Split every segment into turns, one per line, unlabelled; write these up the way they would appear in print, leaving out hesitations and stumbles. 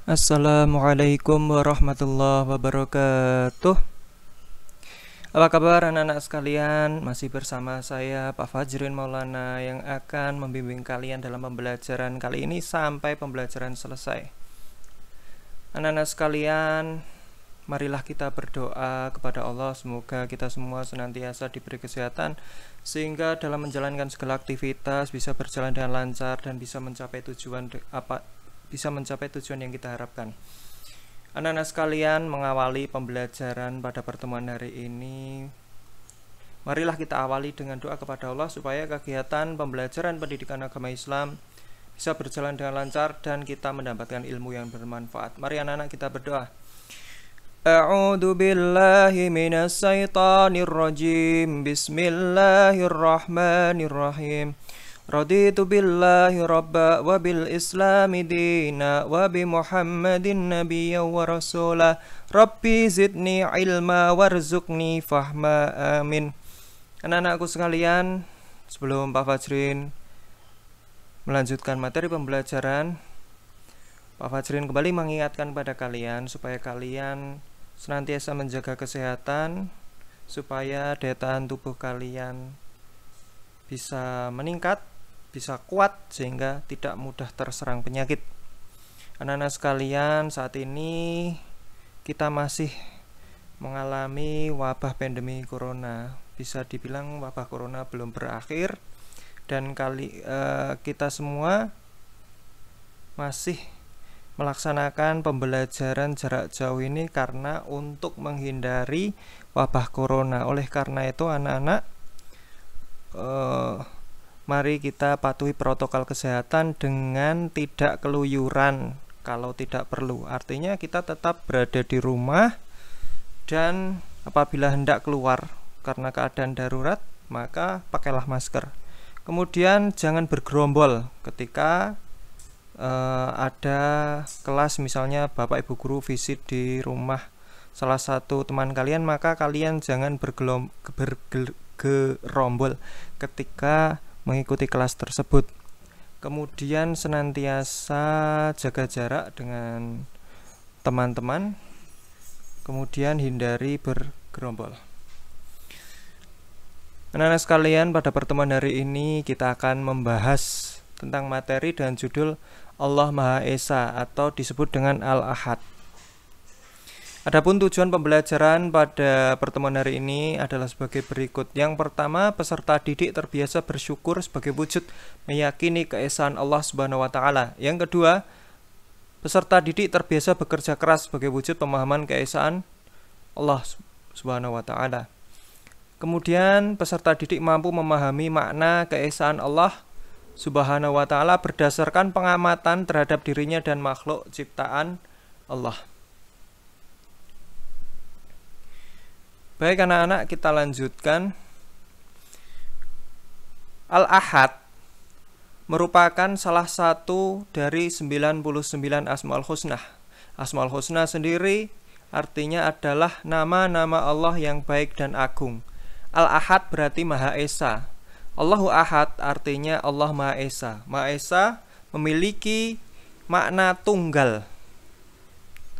Assalamualaikum warahmatullahi wabarakatuh. Apa kabar anak-anak sekalian? Masih bersama saya Pak Fajrin Maulana yang akan membimbing kalian dalam pembelajaran kali ini sampai pembelajaran selesai. Anak-anak sekalian, marilah kita berdoa kepada Allah. Semoga kita semua senantiasa diberi kesehatan sehingga dalam menjalankan segala aktivitas bisa berjalan dengan lancar dan bisa mencapai tujuan yang kita harapkan. Anak-anak sekalian, mengawali pembelajaran pada pertemuan hari ini, marilah kita awali dengan doa kepada Allah supaya kegiatan pembelajaran pendidikan agama Islam bisa berjalan dengan lancar dan kita mendapatkan ilmu yang bermanfaat. Mari anak-anak kita berdoa. A'udzu billahi minas syaitonir rajim. Bismillahirrahmanirrahim. Raditu billahi rabba wa bil islami dina wa bi muhammadin nabiyya wa rasulah. Rabbi zidni ilma warzuqni fahma, amin. Anak-anakku sekalian, sebelum Pak Fajrin melanjutkan materi pembelajaran, Pak Fajrin kembali mengingatkan pada kalian supaya kalian senantiasa menjaga kesehatan, supaya daya tahan tubuh kalian bisa meningkat, bisa kuat sehingga tidak mudah terserang penyakit. Anak-anak sekalian, saat ini kita masih mengalami wabah pandemi corona. Bisa dibilang wabah corona belum berakhir dan kita semua masih melaksanakan pembelajaran jarak jauh ini karena untuk menghindari wabah corona. Oleh karena itu anak-anak, mari kita patuhi protokol kesehatan dengan tidak keluyuran kalau tidak perlu. Artinya kita tetap berada di rumah dan apabila hendak keluar karena keadaan darurat, maka pakailah masker. Kemudian jangan bergerombol ketika ada kelas, misalnya Bapak Ibu guru visit di rumah salah satu teman kalian, maka kalian jangan bergerombol ketika mengikuti kelas tersebut. Kemudian senantiasa jaga jarak dengan teman-teman, kemudian hindari bergerombol. Anak-anak sekalian, pada pertemuan hari ini kita akan membahas tentang materi dan judul Allah Maha Esa atau disebut dengan Al-Ahad. Adapun tujuan pembelajaran pada pertemuan hari ini adalah sebagai berikut. Yang pertama, peserta didik terbiasa bersyukur sebagai wujud meyakini keesaan Allah Subhanahu wa taala. Yang kedua, peserta didik terbiasa bekerja keras sebagai wujud pemahaman keesaan Allah Subhanahu wa taala. Kemudian, peserta didik mampu memahami makna keesaan Allah Subhanahu wa taala berdasarkan pengamatan terhadap dirinya dan makhluk ciptaan Allah. Baik anak-anak, kita lanjutkan. Al-Ahad merupakan salah satu dari 99 Asmaul Husna. Asmaul Husna sendiri artinya adalah nama-nama Allah yang baik dan agung. Al-Ahad berarti Maha Esa. Allahu Ahad artinya Allah Maha Esa. Maha Esa memiliki makna tunggal.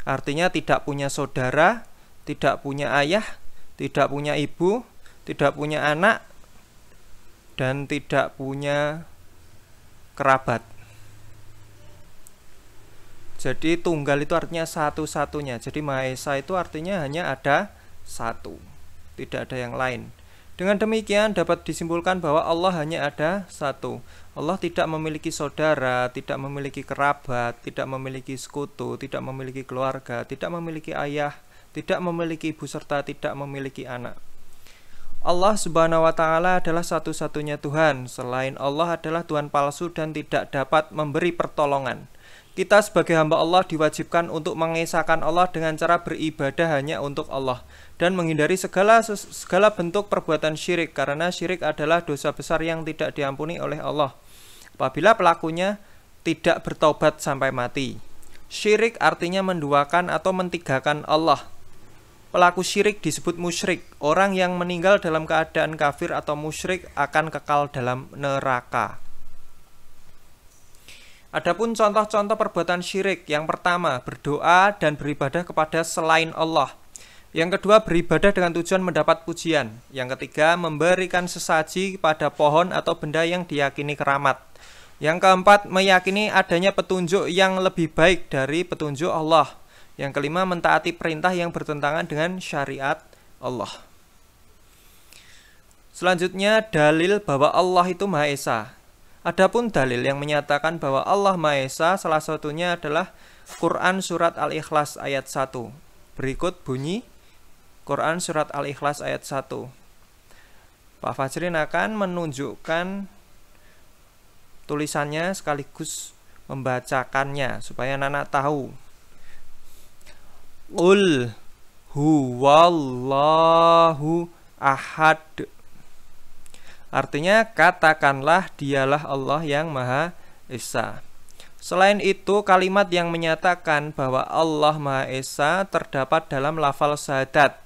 Artinya tidak punya saudara, tidak punya ayah, tidak punya ibu, tidak punya anak, dan tidak punya kerabat. Jadi tunggal itu artinya satu-satunya. Jadi Maha Esa itu artinya hanya ada satu, tidak ada yang lain. Dengan demikian dapat disimpulkan bahwa Allah hanya ada satu. Allah tidak memiliki saudara, tidak memiliki kerabat, tidak memiliki sekutu, tidak memiliki keluarga, tidak memiliki ayah, tidak memiliki ibu, serta tidak memiliki anak. Allah Subhanahu wa taala adalah satu-satunya Tuhan. Selain Allah adalah Tuhan palsu dan tidak dapat memberi pertolongan. Kita sebagai hamba Allah diwajibkan untuk mengesahkan Allah dengan cara beribadah hanya untuk Allah dan menghindari segala bentuk perbuatan syirik, karena syirik adalah dosa besar yang tidak diampuni oleh Allah apabila pelakunya tidak bertaubat sampai mati. Syirik artinya menduakan atau mentigakan Allah. Pelaku syirik disebut musyrik. Orang yang meninggal dalam keadaan kafir atau musyrik akan kekal dalam neraka. Adapun contoh-contoh perbuatan syirik, yang pertama berdoa dan beribadah kepada selain Allah. Yang kedua beribadah dengan tujuan mendapat pujian. Yang ketiga memberikan sesaji pada pohon atau benda yang diyakini keramat. Yang keempat meyakini adanya petunjuk yang lebih baik dari petunjuk Allah. Yang kelima mentaati perintah yang bertentangan dengan syariat Allah. Selanjutnya dalil bahwa Allah itu Maha Esa. Adapun dalil yang menyatakan bahwa Allah Maha Esa salah satunya adalah Quran Surat Al-Ikhlas ayat 1. Berikut bunyi Quran Surat Al-Ikhlas ayat 1. Pak Fajrin akan menunjukkan tulisannya sekaligus membacakannya supaya anak tahu. Qul huwallahu ahad. Artinya katakanlah dialah Allah yang Maha Esa. Selain itu kalimat yang menyatakan bahwa Allah Maha Esa terdapat dalam lafal syahadat.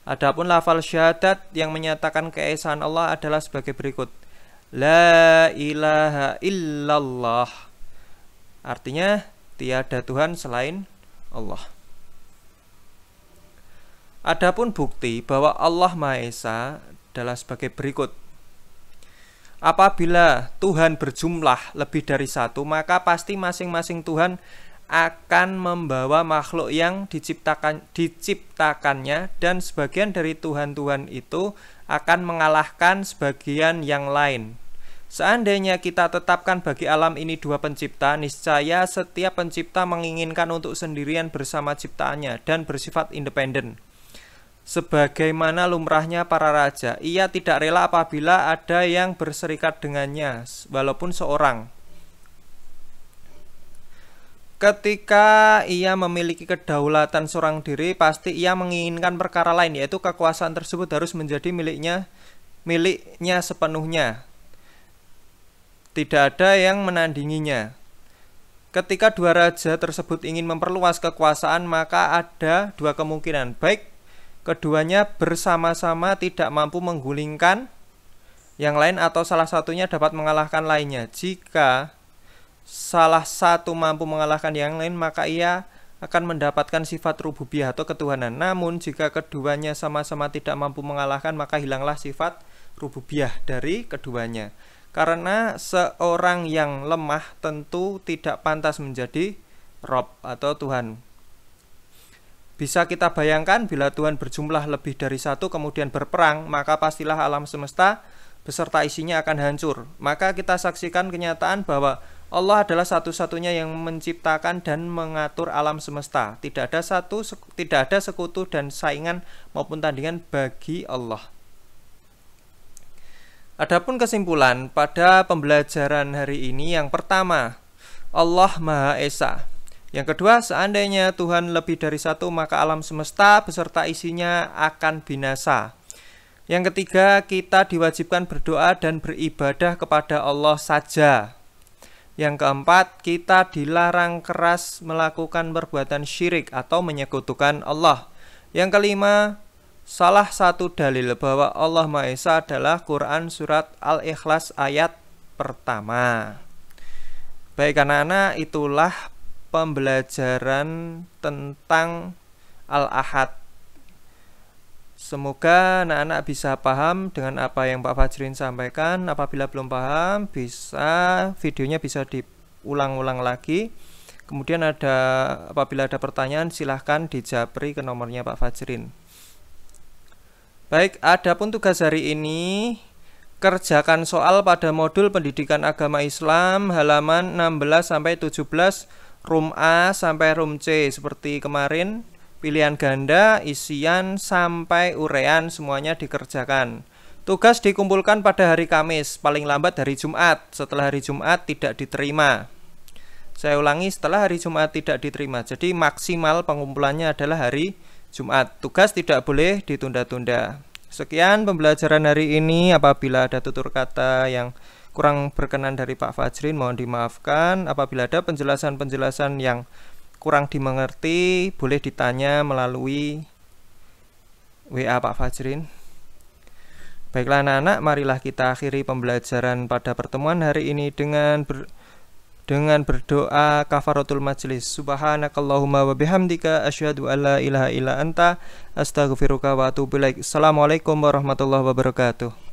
Adapun lafal syahadat yang menyatakan keesaan Allah adalah sebagai berikut. La ilaha illallah. Artinya tiada Tuhan selain Allah. Adapun bukti bahwa Allah Maha Esa adalah sebagai berikut. Apabila Tuhan berjumlah lebih dari satu, maka pasti masing-masing Tuhan akan membawa makhluk yang diciptakannya, dan sebagian dari Tuhan-Tuhan itu akan mengalahkan sebagian yang lain. Seandainya kita tetapkan bagi alam ini dua pencipta, niscaya setiap pencipta menginginkan untuk sendirian bersama ciptaannya dan bersifat independen. Sebagaimana lumrahnya para raja, ia tidak rela apabila ada yang berserikat dengannya, walaupun seorang. Ketika ia memiliki kedaulatan seorang diri, pasti ia menginginkan perkara lain, yaitu kekuasaan tersebut harus menjadi miliknya sepenuhnya. Tidak ada yang menandinginya. Ketika dua raja tersebut ingin memperluas kekuasaan, maka ada dua kemungkinan. Baik keduanya bersama-sama tidak mampu menggulingkan yang lain, atau salah satunya dapat mengalahkan lainnya. Jika salah satu mampu mengalahkan yang lain, maka ia akan mendapatkan sifat rububiyah atau ketuhanan. Namun jika keduanya sama-sama tidak mampu mengalahkan, maka hilanglah sifat rububiyah dari keduanya. Karena seorang yang lemah tentu tidak pantas menjadi Rob atau Tuhan. Bisa kita bayangkan bila Tuhan berjumlah lebih dari satu kemudian berperang, maka pastilah alam semesta beserta isinya akan hancur. Maka kita saksikan kenyataan bahwa Allah adalah satu-satunya yang menciptakan dan mengatur alam semesta. Tidak ada sekutu dan saingan maupun tandingan bagi Allah. Adapun kesimpulan pada pembelajaran hari ini, yang pertama, Allah Maha Esa. Yang kedua, seandainya Tuhan lebih dari satu, maka alam semesta beserta isinya akan binasa. Yang ketiga, kita diwajibkan berdoa dan beribadah kepada Allah saja. Yang keempat, kita dilarang keras melakukan perbuatan syirik atau menyekutukan Allah. Yang kelima, salah satu dalil bahwa Allah Maha Esa adalah Quran Surat Al-Ikhlas ayat pertama. Baik anak-anak, itulah pembelajaran tentang Al-Ahad. Semoga anak-anak bisa paham dengan apa yang Pak Fajrin sampaikan. Apabila belum paham, videonya bisa diulang-ulang lagi. Kemudian apabila ada pertanyaan, silahkan dijapri ke nomornya Pak Fajrin. Baik, adapun tugas hari ini, kerjakan soal pada modul Pendidikan Agama Islam halaman 16-17, Room A sampai Room C seperti kemarin. Pilihan ganda, isian, sampai urean semuanya dikerjakan. Tugas dikumpulkan pada hari Kamis, paling lambat hari Jumat. Setelah hari Jumat tidak diterima. Saya ulangi, setelah hari Jumat tidak diterima. Jadi maksimal pengumpulannya adalah hari Jumat. Tugas tidak boleh ditunda-tunda. Sekian pembelajaran hari ini. Apabila ada tutur kata yang kurang berkenan dari Pak Fajrin, mohon dimaafkan. Apabila ada penjelasan-penjelasan yang kurang dimengerti, boleh ditanya melalui WA Pak Fajrin. Baiklah anak-anak, marilah kita akhiri pembelajaran pada pertemuan hari ini dengan dengan berdoa kafaratul majlis. Subhanakallahumma wa bihamdika asyhadu an la ilaha illa anta astaghfiruka wa atubu ilaik. Assalamualaikum warahmatullahi wabarakatuh.